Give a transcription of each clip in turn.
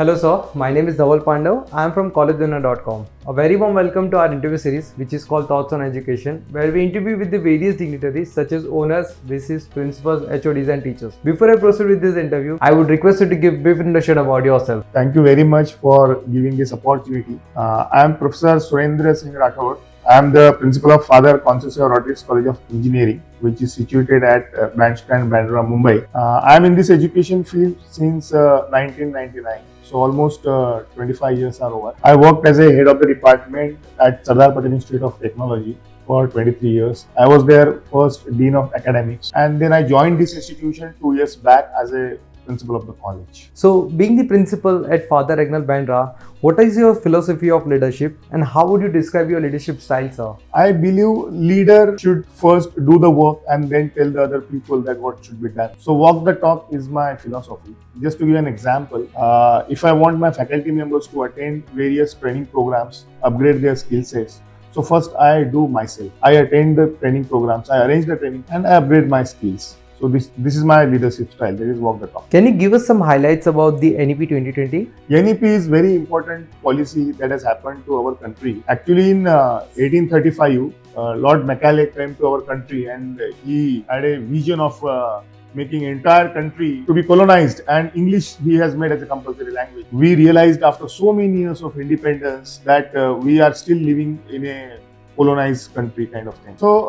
Hello sir, my name is Dhaval Pandav. I am from collegedunner.com. A very warm welcome to our interview series which is called Thoughts on Education, where we interview with the various dignitaries such as owners, VCs, principals, HODs and teachers. Before I proceed with this interview, I would request you to give brief introduction about yourself. Thank you very much for giving this opportunity. I am Professor Surendra Singh Rathod. I am the principal of Father Conceicao Rodrigues College of Engineering, which is situated at Bandstand, Bandra, Mumbai. I am in this education field since 1999. So almost 25 years are over. I worked as a head of the department at Sardar Patel Institute of Technology for 23 years. I was their first dean of academics, and then I joined this institution 2 years back as a principal of the college. So, being the principal at Father Regnal Bandra, what is your philosophy of leadership and how would you describe your leadership style, sir? I believe leader should first do the work and then tell the other people that what should be done. So walk the talk is my philosophy. Just to give an example, if I want my faculty members to attend various training programs, upgrade their skill sets, so first I do myself. I attend the training programs, I arrange the training and I upgrade my skills. So this is my leadership style. That is walk the talk. Can you give us some highlights about the NEP 2020? NEP is very important policy that has happened to our country. Actually, in 1835, Lord Macaulay came to our country and he had a vision of making entire country to be colonized, and English he has made as a compulsory language. We realized after so many years of independence that we are still living in a colonized country kind of thing. So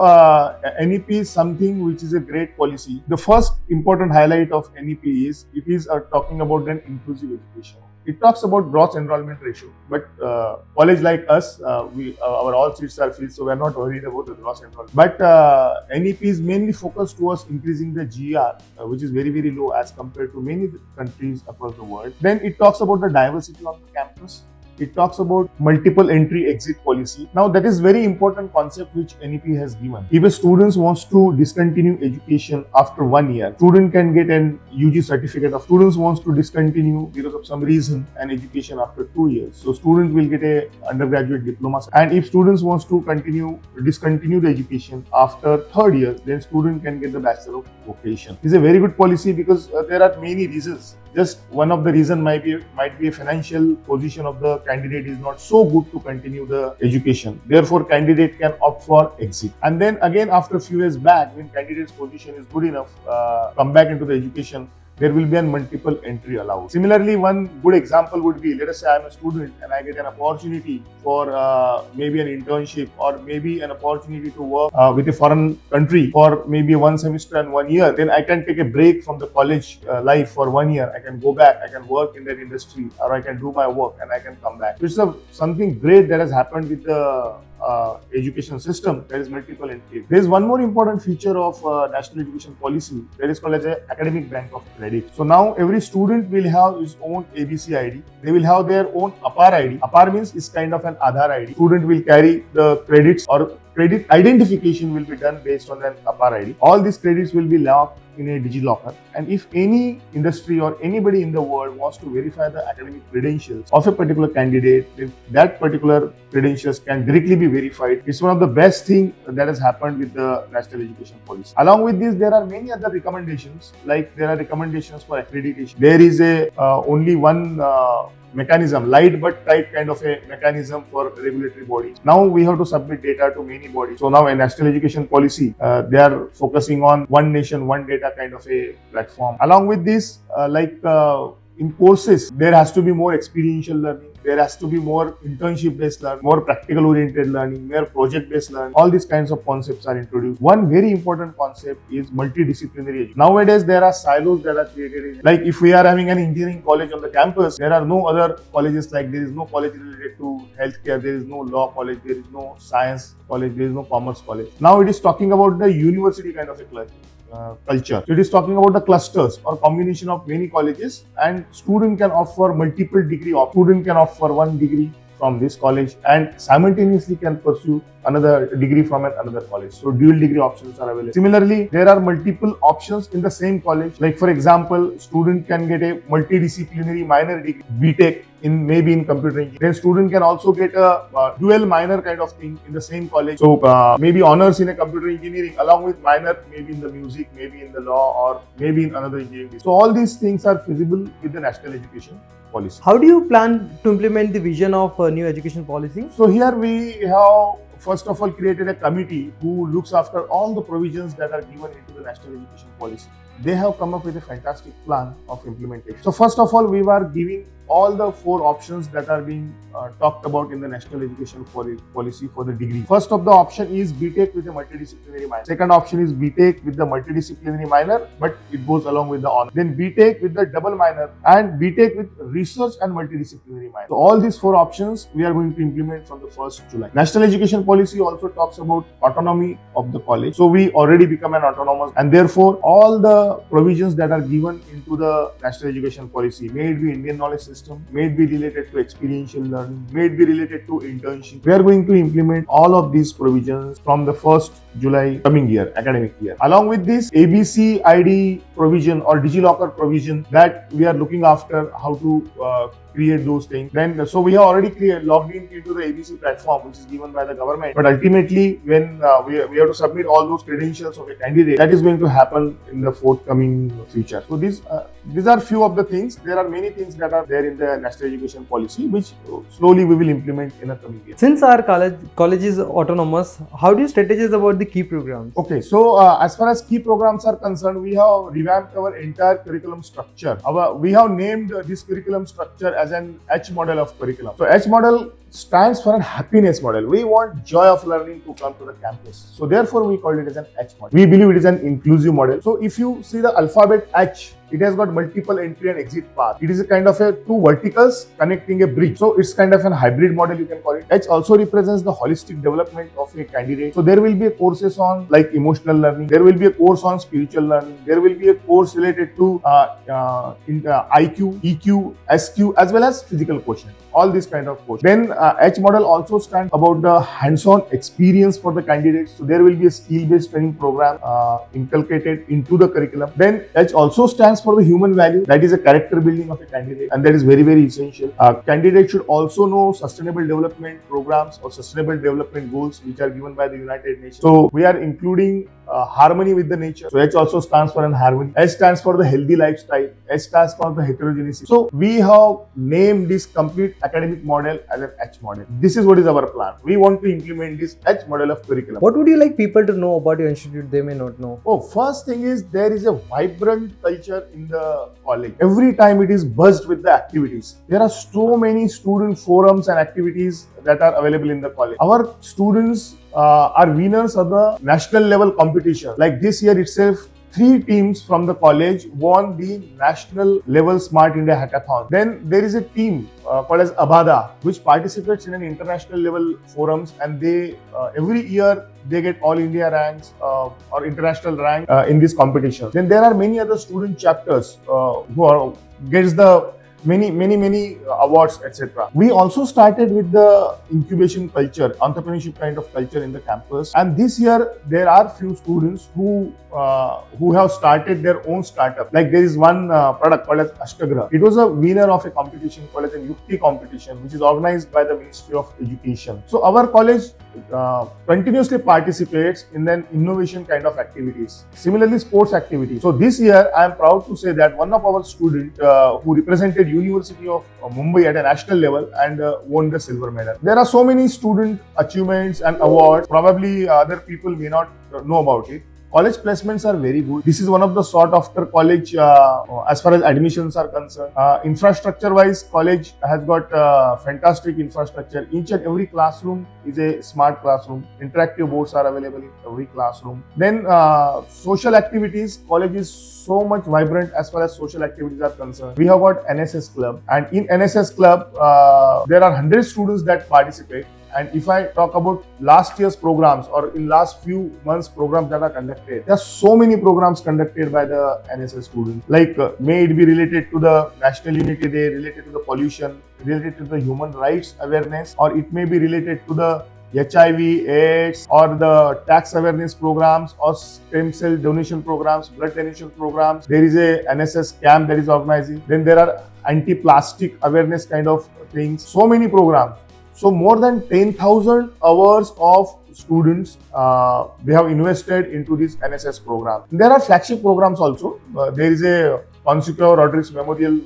NEP is something which is a great policy. The first important highlight of NEP is it is talking about an inclusive education. It talks about gross enrollment ratio, but college like us, our all seats are filled, so we are not worried about the gross enrollment. But NEP is mainly focused towards increasing the GR, which is very, very low as compared to many countries across the world. Then it talks about the diversity on the campus. It talks about multiple entry exit policy. Now that is very important concept which NEP has given. If a student wants to discontinue education after 1 year, student can get an UG certificate. Of students wants to discontinue because of some reason an education after 2 years, so student will get a undergraduate diploma. And if students wants to discontinue the education after 3rd year, then student can get the Bachelor of Vocation. This is a very good policy because there are many reasons. Just one of the reason might be a financial position of the candidate is not so good to continue the education. Therefore, candidate can opt for exit. And then again, after a few years back, when candidate's position is good enough, come back into the education, there will be a multiple entry allowed. Similarly, one good example would be, let us say I am a student and I get an opportunity for maybe an internship or maybe an opportunity to work with a foreign country for maybe 1 semester and 1 year. Then I can take a break from the college life for 1 year. I can go back, I can work in that industry, or I can do my work and I can come back. It's something great that has happened with the education system. There is multiple entry. There is one more important feature of national education policy that is called as an academic bank of credit. So now every student will have his own ABC ID. They will have their own APAR ID. APAR means it's kind of an Aadhaar ID. Student will carry the credits, or credit identification will be done based on an APAR ID. All these credits will be locked in a DigiLocker, and if any industry or anybody in the world wants to verify the academic credentials of a particular candidate, then that particular credentials can directly be verified. It's one of the best things that has happened with the national education policy. Along with this, there are many other recommendations, like there are recommendations for accreditation. There is only one mechanism, light but tight kind of a mechanism for regulatory bodies. Now we have to submit data to many bodies. So now a national education policy, they are focusing on one nation, one data kind of a platform. Along with this, in courses, there has to be more experiential learning. There has to be more internship-based learning, more practical-oriented learning, more project-based learning. All these kinds of concepts are introduced. One very important concept is multidisciplinary education. Nowadays, there are silos that are created. Like if we are having an engineering college on the campus, there are no other colleges. Like there is no college related to healthcare, there is no law college, there is no science college, there is no commerce college. Now it is talking about the university kind of a culture. So it is talking about the clusters or combination of many colleges, and student can offer multiple degree. Student can offer 1 degree from this college and simultaneously can pursue another degree from another college. So dual degree options are available. Similarly, there are multiple options in the same college. Like for example, student can get a multidisciplinary minor degree, BTech, maybe in computer engineering. Then student can also get a dual minor kind of thing in the same college. So maybe honors in a computer engineering along with minor maybe in the music, maybe in the law, or maybe in another engineering. So all these things are feasible with the national education policy. How do you plan to implement the vision of new education policy? So here we have first of all created a committee who looks after all the provisions that are given into the national education policy. They have come up with a fantastic plan of implementation. So first of all, we were giving all the 4 options that are being talked about in the national education policy for the degree. First of the option is BTech with a multidisciplinary minor. Second option is BTech with the multidisciplinary minor, but it goes along with the honor. Then BTech with the double minor and BTech with research and multidisciplinary minor. So all these 4 options we are going to implement from the 1st July. National education policy also talks about autonomy of the college. So we already become an autonomous, and therefore all the provisions that are given into the national education policy, may it be Indian knowledge system, may it be related to experiential learning, may it be related to internship, we are going to implement all of these provisions from the 1st July coming year, academic year. Along with this ABC ID provision or DigiLocker provision that we are looking after how to create those things. Then, so we have already logged into the ABC platform, which is given by the government. But ultimately, when we have to submit all those credentials of a candidate, that is going to happen in the forthcoming future. So these are few of the things. There are many things that are there in the national education policy, which slowly we will implement in a coming year. Since our college is autonomous, how do you strategize about the key programs? Okay, so as far as key programs are concerned, we have revamped our entire curriculum structure. We have named this curriculum structure as an H model of curriculum. So H model stands for a happiness model. We want joy of learning to come to the campus. So therefore we called it as an H model. We believe it is an inclusive model. So if you see the alphabet H, it has got multiple entry and exit paths. It is a kind of a 2 verticals connecting a bridge. So it's kind of an hybrid model, you can call it. H also represents the holistic development of a candidate. So there will be courses on like emotional learning. There will be a course on spiritual learning. There will be a course related to IQ, EQ, SQ, as well as physical quotient. All these kind of courses. Then H model also stands about the hands-on experience for the candidates. So there will be a skill-based training program inculcated into the curriculum. Then H also stands for the human value. That is a character building of a candidate, and that is very, very essential. Candidate should also know sustainable development programs or sustainable development goals which are given by the United Nations. So we are including harmony with the nature. So H also stands for an harmony. H stands for the healthy lifestyle. H stands for the heterogeneity. So we have named this complete academic model as an H model. This is what is our plan. We want to implement this H model of curriculum. What would you like people to know about your institute they may not know? Oh, first thing is there is a vibrant culture in the college. Every time it is buzzed with the activities. There are so many student forums and activities that are available in the college. Our students are winners of the national level competition. Like this year itself, 3 teams from the college won the national level Smart India Hackathon. Then there is a team called as Abada, which participates in an international level forums, and they every year they get all India ranks or international rank in this competition. Then there are many other student chapters who gets the many awards, etc. We also started with the incubation culture, entrepreneurship kind of culture in the campus. And this year there are few students who have started their own startup. Like there is one product called as Ashtagra. It was a winner of a competition called as a Yukti competition, which is organized by the Ministry of Education. So our college continuously participates in an innovation kind of activities. Similarly, sports activities. So this year I am proud to say that one of our students who represented University of Mumbai at a national level and won the silver medal. There are so many student achievements and awards. Probably other people may not know about it. College placements are very good. This is one of the sought after college as far as admissions are concerned. Infrastructure wise, college has got fantastic infrastructure. Each and every classroom is a smart classroom. Interactive boards are available in every classroom. Then social activities, college is so much vibrant as far as social activities are concerned. We have got NSS club, and in NSS club there are 100 students that participate. And if I talk about last year's programs or in last few months programs that are conducted, there are so many programs conducted by the NSS students. Like may it be related to the National Unity Day, related to the pollution, related to the human rights awareness, or it may be related to the HIV, AIDS, or the tax awareness programs, or stem cell donation programs, blood donation programs. There is a NSS camp that is organizing. Then there are anti-plastic awareness kind of things. So many programs. So more than 10,000 hours of students they have invested into this NSS program. There are flagship programs also. There is a Conceicao Rodrigues Memorial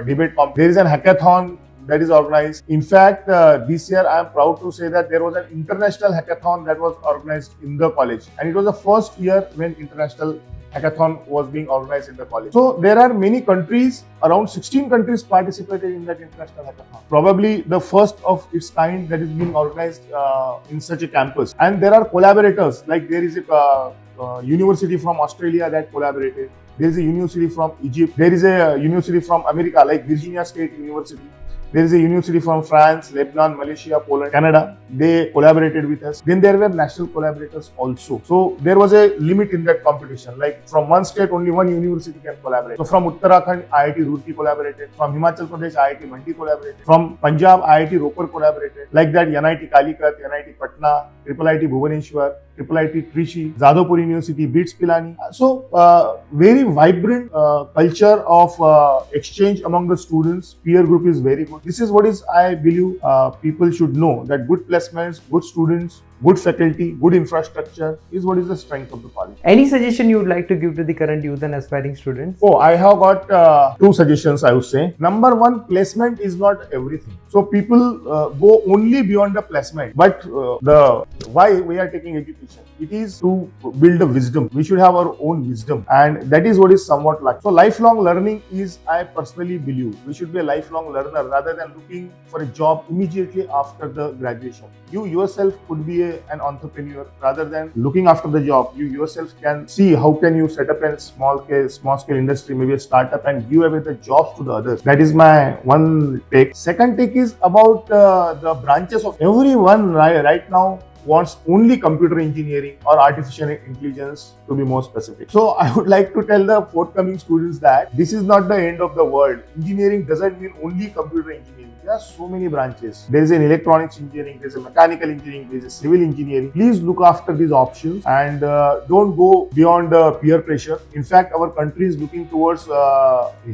Debate Comp. There is an hackathon that is organized. In fact, this year I am proud to say that there was an international hackathon that was organized in the college, and it was the first year when international hackathon was being organized in the college. So there are many countries, around 16 countries participated in that international hackathon. Probably the first of its kind that is being organized in such a campus. And there are collaborators, like there is a university from Australia that collaborated. There is a university from Egypt. There is a university from America, like Virginia State University. There is a university from France, Lebanon, Malaysia, Poland, Canada. They collaborated with us. Then there were national collaborators also. So there was a limit in that competition. Like from one state, only one university can collaborate. So from Uttarakhand, IIT Roorkee collaborated. From Himachal Pradesh, IIT Mandi collaborated. From Punjab, IIT Ropar collaborated. Like that, NIT Calicut, NIT Patna, IIT Bhubaneswar, IIT Trichy, Jadavpur University, BITS Pilani. So very vibrant culture of exchange among the students. Peer group is very good. This is what is, I believe, people should know, that good placements, good students, good faculty, good infrastructure is what is the strength of the college. Any suggestion you would like to give to the current youth and aspiring students? Oh, I have got two suggestions, I would say. Number one, placement is not everything. So people go only beyond the placement. But the why we are taking education, it is to build a wisdom. We should have our own wisdom, and that is what is somewhat like. So lifelong learning is, I personally believe, we should be a lifelong learner rather than looking for a job immediately after the graduation. You yourself could be an entrepreneur rather than looking after the job. You yourself can see how can you set up a small scale industry, maybe a startup, and give away the jobs to the others. That is my one take. Second take is about the branches of everyone right now wants only computer engineering or artificial intelligence, to be more specific. So I would like to tell the forthcoming students that this is not the end of the world. Engineering doesn't mean only computer engineering. There are so many branches. There is an electronics engineering, there is a mechanical engineering, there is a civil engineering. Please look after these options and don't go beyond peer pressure. In fact, our country is looking towards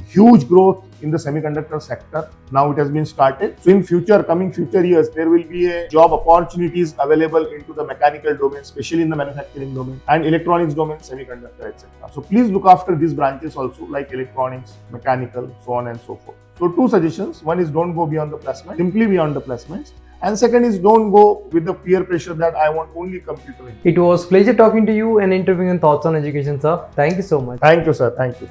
huge growth in the semiconductor sector. Now it has been started. So in coming future years, there will be a job opportunities available into the mechanical domain, especially in the manufacturing domain and electronics domain, semiconductor, etc. So please look after these branches also, like electronics, mechanical, so on and so forth. So two suggestions. One is don't go beyond the placement, simply beyond the placements. And second is don't go with the peer pressure that I want only computer engineering. It was pleasure talking to you and interviewing on Thoughts on Education, sir. Thank you so much. Thank you, sir. Thank you.